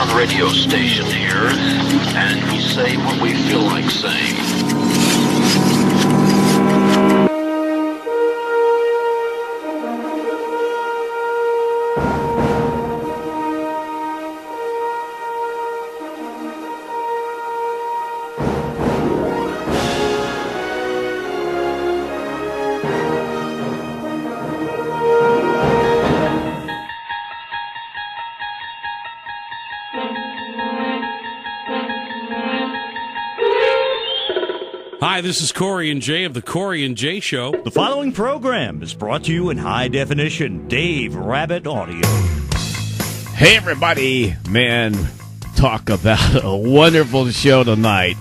underground radio station here, and we say what we feel like saying. Hi, this is Corey and Jay of The Corey and Jay Show. The following program is brought to you in high definition Dave Rabbit Audio. Hey, everybody. Man, talk about a wonderful show tonight.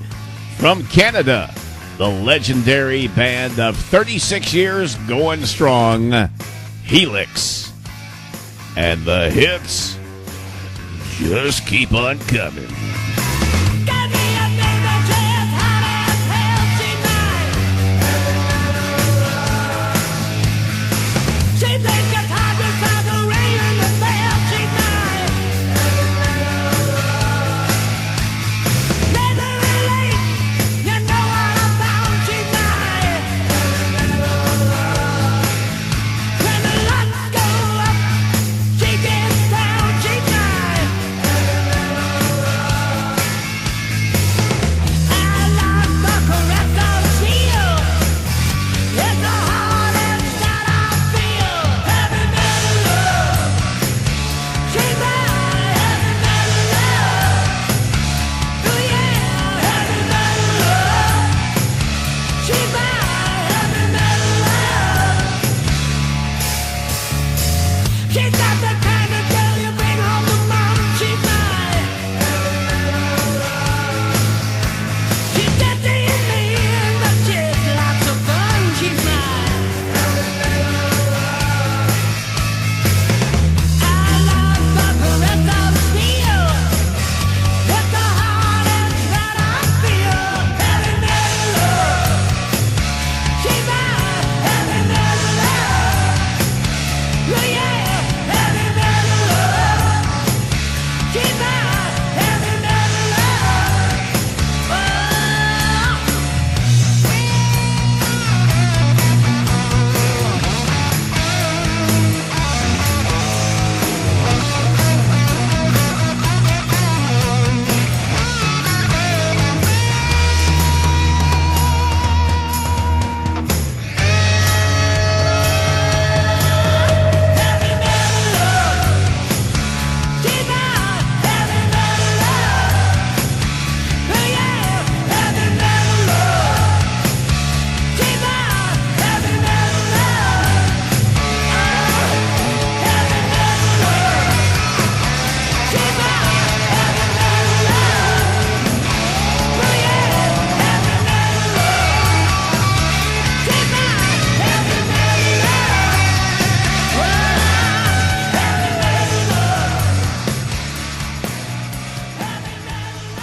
From Canada, the legendary band of 36 years going strong, Helix. And the hits just keep on coming.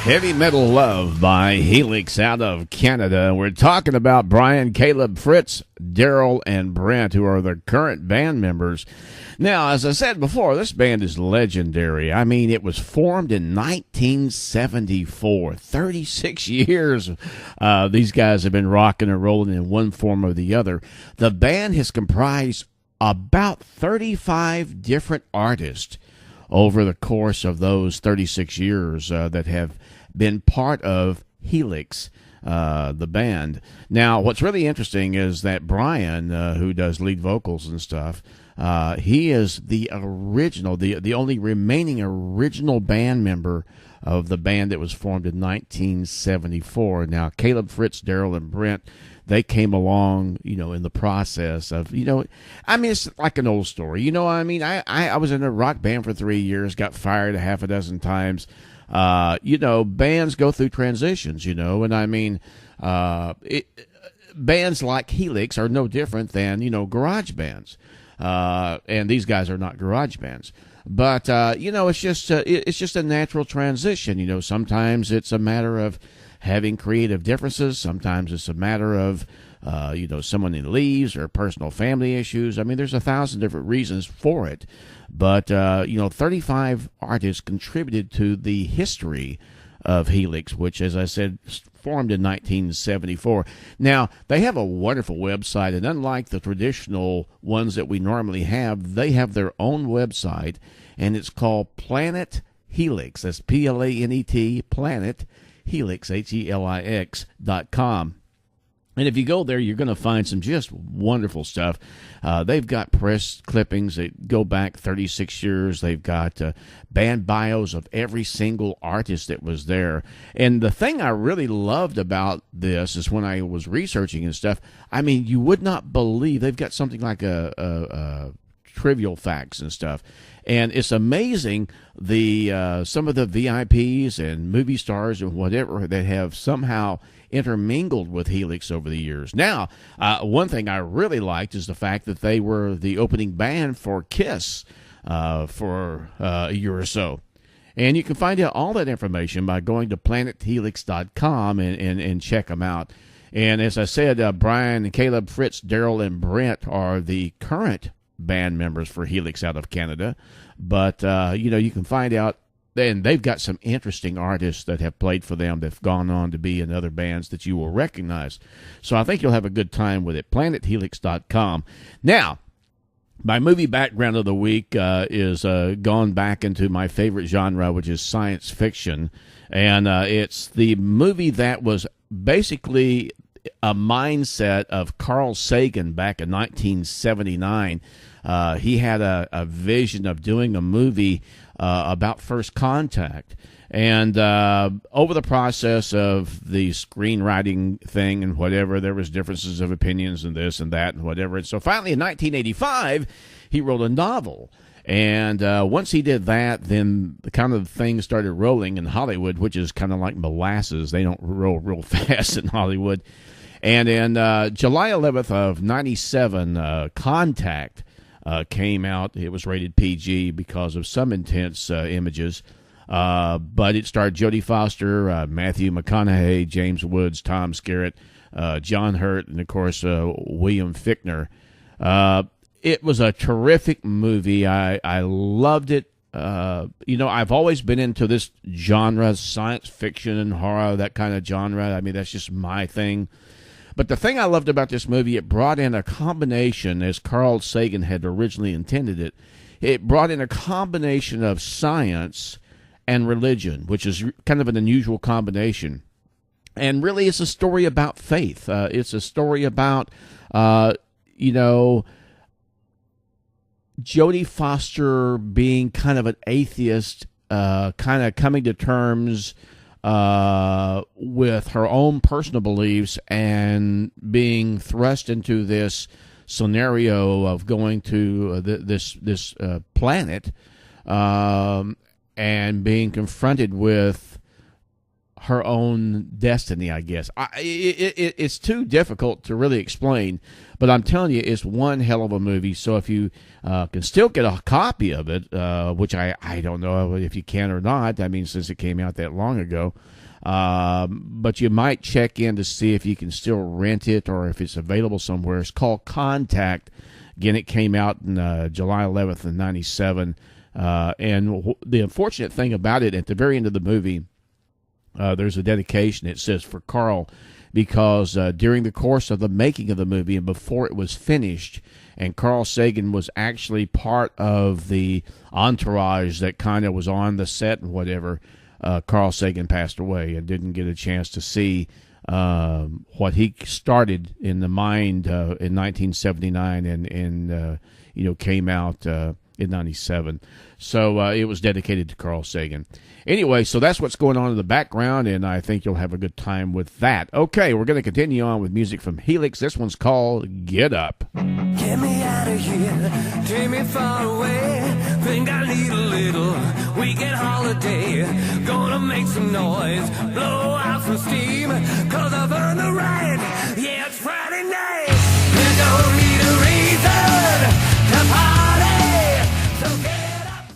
Heavy Metal Love by Helix out of Canada. We're talking about Brian, Caleb, Fritz, Daryl, and Brent, who are the current band members. Now, as I said before, this band is legendary. I mean, it was formed in 1974. 36 years these guys have been rocking and rolling in one form or the other. The band has comprised about 35 different artists over the course of those 36 years that have been part of Helix, the band. Now, what's really interesting is that Brian, who does lead vocals and stuff, he is the original, the only remaining original band member of the band that was formed in 1974. Now, Caleb, Fritz, Daryl, and Brent, they came along, in the process of, I mean, it's like an old story. I mean, I was in a rock band for 3 years, got fired a half a dozen times. Bands go through transitions, and I mean, bands like Helix are no different than, garage bands. And these guys are not garage bands. But it's just a natural transition. Sometimes it's a matter of having creative differences. Sometimes it's a matter of someone leaves or personal family issues. I mean, there's 1,000 different reasons for it. But 35 artists contributed to the history of Helix, which, as I said, formed in 1974. Now, they have a wonderful website, and unlike the traditional ones that we normally have, they have their own website, and it's called Planet Helix. That's Planet, Planet Helix, HELIX.com. And if you go there, you're going to find some just wonderful stuff. They've got press clippings that go back 36 years. They've got band bios of every single artist that was there. And the thing I really loved about this is when I was researching and stuff, I mean, you would not believe they've got something like a trivial facts and stuff. And it's amazing some of the VIPs and movie stars and whatever that have somehow intermingled with Helix over the years. Now, one thing I really liked is the fact that they were the opening band for Kiss for a year or so. And you can find out all that information by going to planethelix.com and check them out. And as I said, Brian and Caleb, Fritz, Daryl, and Brent are the current band members for Helix out of Canada. But, you can find out. And they've got some interesting artists that have played for them that have gone on to be in other bands that you will recognize. So I think you'll have a good time with it. PlanetHelix.com. Now, my movie background of the week is gone back into my favorite genre, which is science fiction. And it's the movie that was basically a mindset of Carl Sagan back in 1979. He had a vision of doing a movie about first contact. And over the process of the screenwriting thing and whatever, there was differences of opinions and this and that and whatever. And so finally in 1985, he wrote a novel. And once he did that, then the kind of things started rolling in Hollywood, which is kind of like molasses. They don't roll real fast in Hollywood. And in July 11th of 97, Contact came out. It was rated PG because of some intense images. But it starred Jodie Foster, Matthew McConaughey, James Woods, Tom Skerritt, John Hurt, and, of course, William Fichtner. It was a terrific movie. I loved it. I've always been into this genre, science fiction and horror, that kind of genre. I mean, that's just my thing. But the thing I loved about this movie, it brought in a combination, as Carl Sagan had originally intended it. It brought in a combination of science and religion, which is kind of an unusual combination. And really, it's a story about faith. It's a story about, Jodie Foster being kind of an atheist, kind of coming to terms with her own personal beliefs and being thrust into this scenario of going to this planet and being confronted with her own destiny, I guess. It's too difficult to really explain, but I'm telling you, it's one hell of a movie. So if you can still get a copy of it, which I don't know if you can or not, I mean, since it came out that long ago, but you might check in to see if you can still rent it or if it's available somewhere. It's called Contact. Again, it came out in July 11th of 97. And the unfortunate thing about it, at the very end of the movie, there's a dedication. It says, for Carl, because during the course of the making of the movie and before it was finished, and Carl Sagan was actually part of the entourage that kind of was on the set and whatever, Carl Sagan passed away and didn't get a chance to see what he started in the mind in 1979 and came out in 97. So it was dedicated to Carl Sagan. Anyway, so that's what's going on in the background, and I think you'll have a good time with that. Okay, we're going to continue on with music from Helix. This one's called Get Up. Get me out of here, take me far away. Think I need a little weekend holiday. Gonna make some noise, blow out some steam, 'cause I've earned the right. Yeah, it's Friday night.